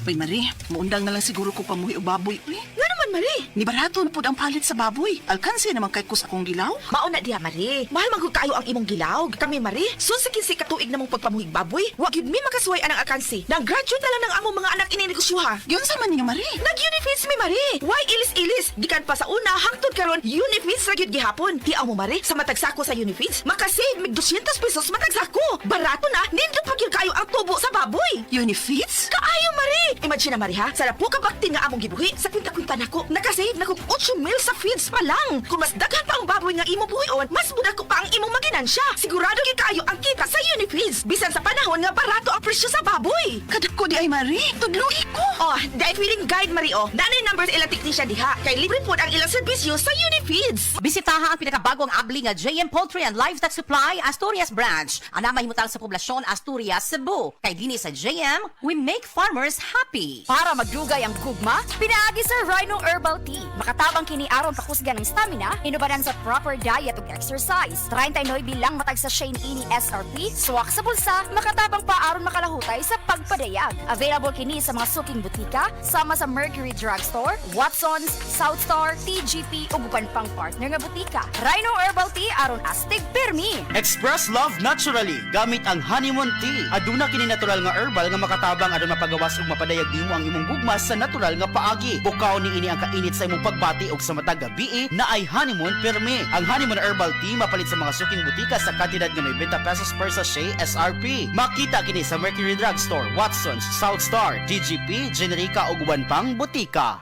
Uy, Marie, muundang na lang siguro ko pamuhi o baboy. Uy, Nga naman, Marie. ni barato na po ang palit sa baboy. Alkansi naman kay kus akong gilaw. Mauna diha, Marie. Mahal magod kayo ang imong gilaw. Kami, Marie, susikin si katuig namong pagpamuhig baboy. Wag yun mi makasuway anang akansi. Nag-graduate na lang ng among mga anak ininegosyoha. Yun sa man niya, Marie. Nag-unifeeds mi, Marie. Why ilis-ilis? Gikan pa sa una, hangtod karon unifeeds ra gyud gihapon. Tiaw mo, Marie, sa matag sako sa unifeeds, makasave mig 200 pesos matag sako. Barato na, nindot pa gyud kayo ang tubo sa baboy. Unifeeds? Kaayo, Marie! Imagine na, Marie, ha? Sa lapu ka bakti nga among gibuhi, sa kwinta-kwinta nako, nakasave na kong 8 mil sa feeds pa lang. Kung mas daghan pa ang baboy nga imo buhion, mas muda ko pa ang imong maginansya. Sigurado gyud kayo ang kita sa Unifeeds. Bisan sa panahon nga barato ang presyo sa baboy. Kadak ko di ay, Marie. Tudluhi ko. Oh, dahil feeling guide, Marie, oh. Nanay numbers ilang technician diha. Kay libre po ang ilang serbisyo sa Unifeeds. Bisitaha ang pinakabagong abli nga JM Poultry and Livestock Supply Asturias Branch. Ana mahimutang sa poblasyon Asturias, Cebu. Kay dinhi sa JM, we make farmers happy. Para magdugay ang gugma, pinaagi sa Rhino Herbal Tea. Makatabang kini aron pakusgan ng stamina, inubanan sa proper diet ug exercise. 39 bilang matag sa Shane Ini SRP, swak sa bulsa, makatabang pa aron makalahutay sa pagpadayag. Available kini sa mga suking butika, sama sa Mercury Drugstore, Watson's, Southstar, TGP ug uban pang partner nga butika. Rhino Herbal Tea aron astig pirmi. Express love naturally gamit ang honeymoon tea. Aduna kini natural nga herbal nga makatabang aron mapagawas ug mapadayag nimo ang imong gugma sa natural nga paagi. Bukaw ni ini ang kainit sa imong pagbati ug sa matag gabi na ay honeymoon pirmi. Ang honeymoon herbal tea mapalit sa mga suking butika sa kantidad nga 90 pesos per sachet SRP. Makita kini sa Mercury Drugstore, Watson's, Southstar, DGP, Generica ug uban pang butika.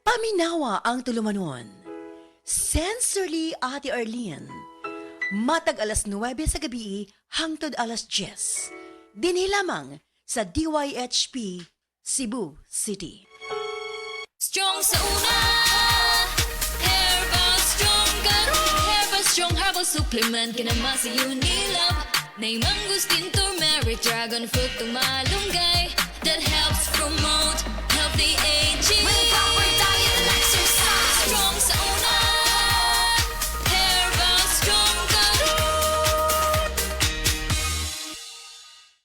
Paminawa ang tulumanon. Sensorly Ate Arlene. Matag alas 9 sa gabi hangtod alas 10. Dinhi lamang sa DYHP Cebu City. Strong sa una, Herbal Strong karon. Herbal Strong Herbal Supplement kinama sa Unilab. Nay mangustin, turmeric, dragon fruit, tumalunggay that helps promote healthy aging. With proper diet and exercise. Strong sa una, Herbal Strong karon.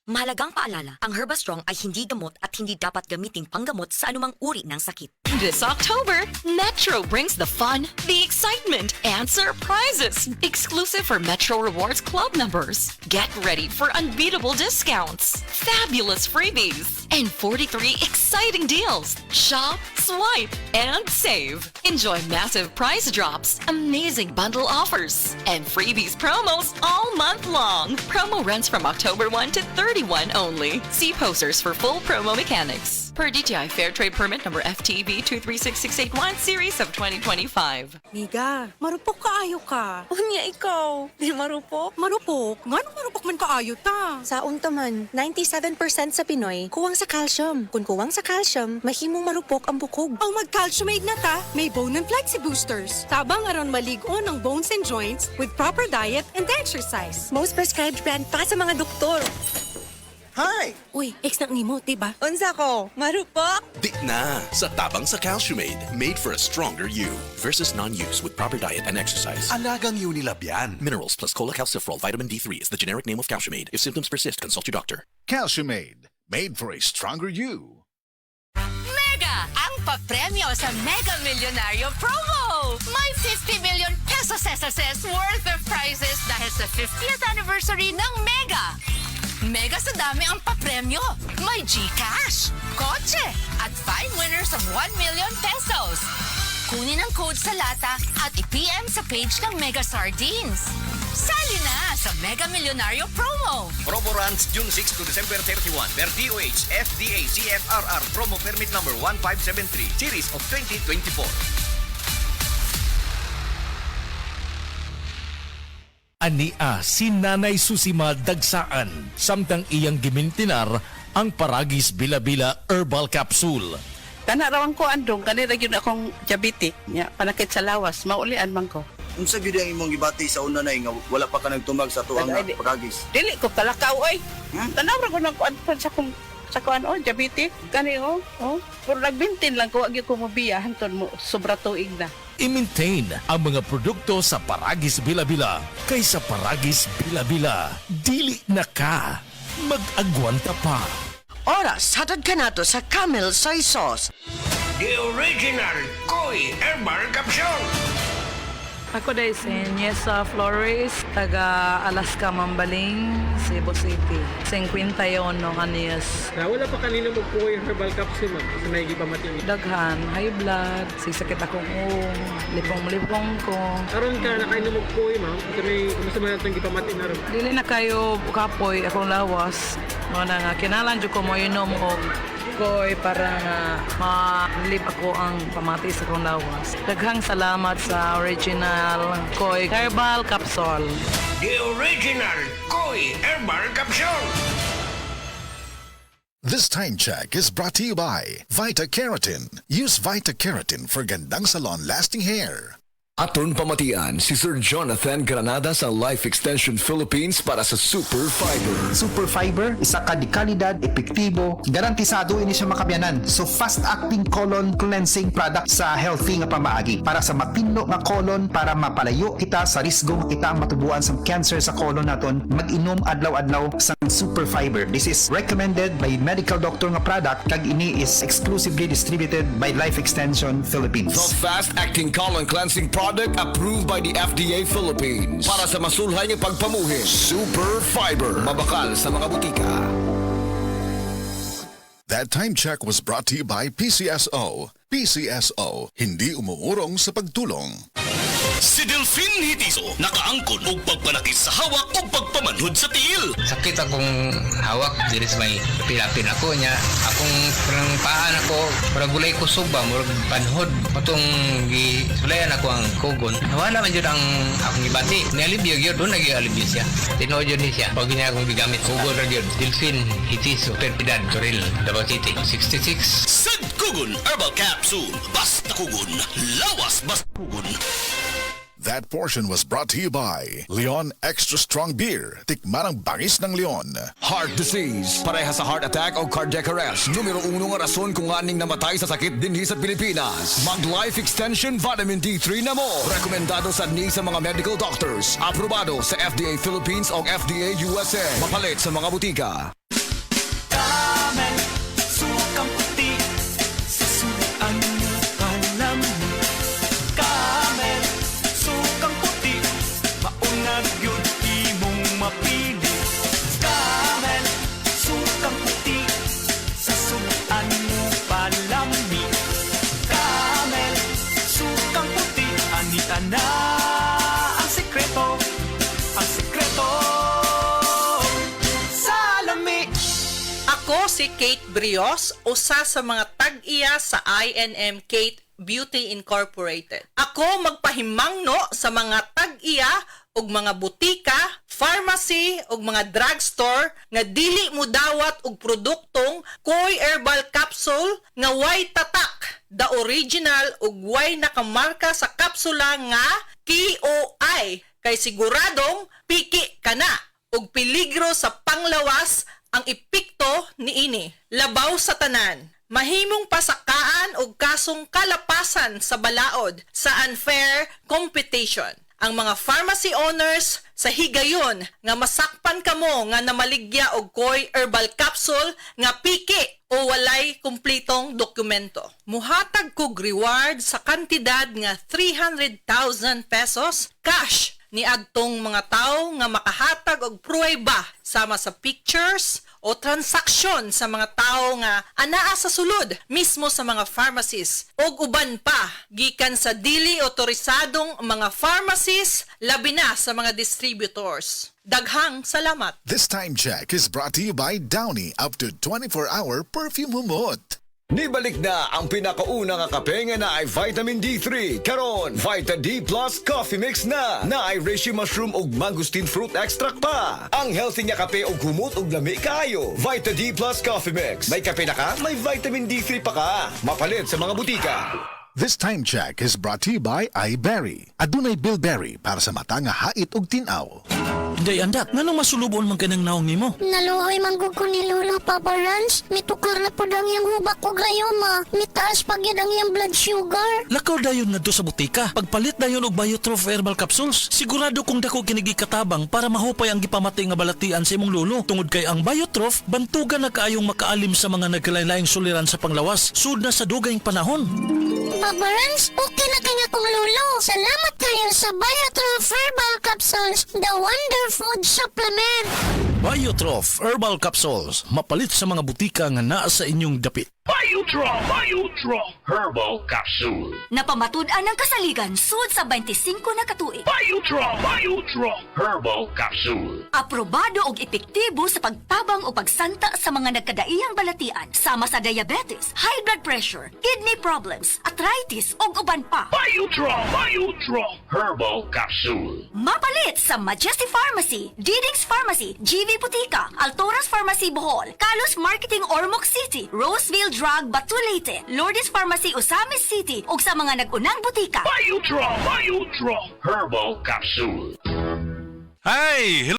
Mahalagang paalala, ang Herbastrong ay hindi gamot at hindi dapat gamiting panggamot sa anumang uri ng sakit. This October, Metro brings the fun, the excitement, and surprises exclusive for Metro Rewards Club members. Get ready for unbeatable discounts, fabulous freebies, and 43 exciting deals. Shop, swipe, and save. Enjoy massive price drops, amazing bundle offers, and freebies promos all month long. Promo runs from October 1 to 31 only. See posters for full promo mechanics. Per DTI Fair Trade Permit number FTB 236681 series of 2025. Miga, marupok kaayo ka. Unya ikaw, di marupok? Marupok? Ngano marupok man kaayo ta? Sa untaman, 97% sa Pinoy, kuwang sa calcium. Kung kuwang sa calcium, mahimong marupok ang bukog. Ang mag-calciumate na ta, may bone and flexi boosters. Tabang aron maligon ang bones and joints with proper diet and exercise. Most prescribed brand pa sa mga doktor. Hi! Uy, ex na nimo, diba? Unsa ko? Marupok? Di na! Sa tabang sa Calciumate, made for a stronger you. Versus non-use with proper diet and exercise. Alagang Unilab yan. Minerals plus cholecalciferol vitamin D3 is the generic name of Calciumate. If symptoms persist, consult your doctor. Calciumate, made for a stronger you. Mega! Ang papremyo sa Mega Millionario Promo! May 50 million pesos SSS worth of prizes dahil sa 50th anniversary ng Mega! Mega sa dami ang papremyo. May GCash, kotse, at 5 winners of 1 million pesos. Kunin ang code sa lata at i-PM sa page ng Mega Sardines. Sali na sa Mega Millionario Promo. Promo runs June 6 to December 31 per DOH FDA CFRR Promo Permit number 1573 Series of 2024. Ania si Nanay Susima Dagsaan samtang iyang gimintinar ang Paragis Bila-Bila Herbal Capsule. Tanarawan ko andong kanira gyud akong diabetic nya panakit sa lawas maulian man ko. Unsa gyud ang imong gibati sa una nay nga wala pa ka nagtumag sa tuang Paragis? Dili ko talakaw oy. Tanawra ko nang kuan sa kuan diabetic kani pero nagbintin lang ko wa gyud ko mobiya hanton mo sobra tuig na. I-maintain ang mga produkto sa Paragis Bila-Bila kaysa Paragis Bila-Bila. Dili na ka. Mag-agwanta pa. Oras, hatod ka na to sa Camel Soy Sauce. The original Koi Herbal Capsule. Ako day si Niesa Flores, taga Alaska, Mambaling, Cebu City. 51 anyos. Wala pa kanina magkuha yung herbal capsule, ma'am. Kasi may gipamatindi. Daghan, high blood, sisakit akong lipong-lipong ko. Karon ka na kayo na magkuha, ma'am. Kasi may kumasama natin gipamatindi na rin. Dili na kayo kapoy, akong lawas. Mga nga, kinalan dyo ko mo inom og koy para nga ma-live ako ang pamati sa akong lawas. Daghang salamat sa original Koi Herbal Capsule. The original Koi Herbal Capsule. This time check is brought to you by Vita Keratin. Use Vita Keratin for gandang salon-lasting hair. Aton pamatian si Sir Jonathan Granada sa Life Extension Philippines para sa Super Fiber. Super Fiber, isa ka di kalidad, epektibo, garantisado ini siya makabiyanan. So fast-acting colon cleansing product sa healthy nga pamaagi para sa mapinlo nga colon para mapalayo kita sa risgo nga kita matubuan sa cancer sa colon naton. Mag-inom adlaw-adlaw sa Super Fiber. This is recommended by medical doctor nga product kag ini is exclusively distributed by Life Extension Philippines. The fast-acting colon cleansing product approved by the FDA Philippines para sa masulhay ng pagpamuhin. Super Fiber, mabakal sa mga butika. That time check was brought to you by PCSO. PCSO, hindi umuurong sa pagtulong. Si Delphine Hitiso, nakaangkon og pagpanakis sa hawak o pagpamanhod sa tiil. Sakit akong hawak, diri sa may pilapin ako niya. Akong parang paan ako, parang gulay ko suba, murag panhod. Patong gisulayan ako ang kugon. Nawala man yun ang akong ibati. Nialibyo yun, doon nag-ialibyo siya. Tinood yun siya. Pag niya akong bigamit, kugon rin yun. Delphine Hitiso, Perpidad, Toril, Davao City, 66. Sad Kugon Herbal Capsule. Basta Kugon. Lawas basta Kugon. That portion was brought to you by Leon Extra Strong Beer. Tikman ang bangis ng Leon. Heart disease, pareha sa heart attack o cardiac arrest. Numero 1 nga rason kung aning namatay sa sakit dinhi sa Pilipinas. Mag-Life Extension Vitamin D3 na mo. Rekomendado sa mga medical doctors. Aprobado sa FDA Philippines o FDA USA. Mapalit sa mga butika. Camel, sukang puti, sa sudan mo alam mo. Camel, sukang puti, maunag yun imong mapili. Camel, sukang puti, sa sudan mo palami. Camel, sukang puti, anita na ang sekreto, ang sekreto. Ako si Kate Brios, usa sa mga tag-iya sa INM Kate Beauty Incorporated. Ako magpahimangno sa mga tag-iya ug mga butika, pharmacy ug mga drugstore nga dili mo dawat og produktong Koi Herbal Capsule nga way tatak, the original ug way nakamarka sa kapsula nga KOI kay siguradong piki kana ug peligro sa panglawas ang epekto niini. Labaw sa tanan, mahimong pasakaan og kasong kalapasan sa balaod sa unfair competition. Ang mga pharmacy owners sa higayon nga masakpan kamo nga namaligya og Koi Herbal Capsule nga piki o walay kumplitong dokumento. Muhatag kog reward sa kantidad nga 300,000 pesos cash ni adtong mga tao nga makahatag og pruweba sama sa pictures o transaksyon sa mga tao nga anaa sa sulod mismo sa mga pharmacies ug uban pa gikan sa dili otorisadong mga pharmacies labi na sa mga distributors. Daghang salamat. This time check is brought to you by Downy up to 24-hour perfume humot. Nibalik na ang pinakauna nga kape nga na ay Vitamin D3. Karon, Vita D Plus Coffee Mix na ay reishi mushroom ug mangosteen fruit extract pa. Ang healthy nga kape ug humot ug lami kaayo. Vita D Plus Coffee Mix. May kape na ka, may Vitamin D3 pa ka. Mapalit sa mga butika. This time check is brought to you by iBerry. Adunay bilberry para sa mata nga hait ug tinaw. Day andat, nganong masulubon man kanang naong nimo? Naluhoy manggug ko ni Lolo, Papa Rans. Mitukar na po ang iyang hubak ko gayoma. Mitaas pag yan ang iyang blood sugar. Lakaw dayon na do sa butika. Pagpalit dayon og Biotrof herbal capsules. Sigurado kung dako kinigi katabang para mahupay ang gipamatay nga balatian sa imong lolo. Tungod kay ang Biotrof, bantugan na kaayong makaalim sa mga nagkalain-laing suliran sa panglawas. Sud na sa dugayng panahon. Papa Rans, okay na kanya kong Lolo. Salamat kayo sa Biotrof Herbal Capsules, the Wonder Food Supplement. Biotrof herbal capsules. Mapalit sa mga butika nga naa sa inyong dapit. Biotrof Herbal Capsule. Napamatud-an ng kasaligan sud sa 25 na katuig. Biotrof Herbal Capsule. Aprobado og epektibo sa pagtabang o pagsanta sa mga nagkadaiyang balatian sama sa diabetes, high blood pressure, kidney problems, arthritis ug uban pa. Biotrof Herbal Capsule. Mapalit sa Majesty Pharmacy, Diding's Pharmacy, GV Butika, Altoras Pharmacy Bohol, Kalos Marketing Ormoc City, Roseville Drug Batulete, Lourdes Pharmacy Osamis City ug sa mga nag-unang butika. Biotrof Herbal Capsule. Hey,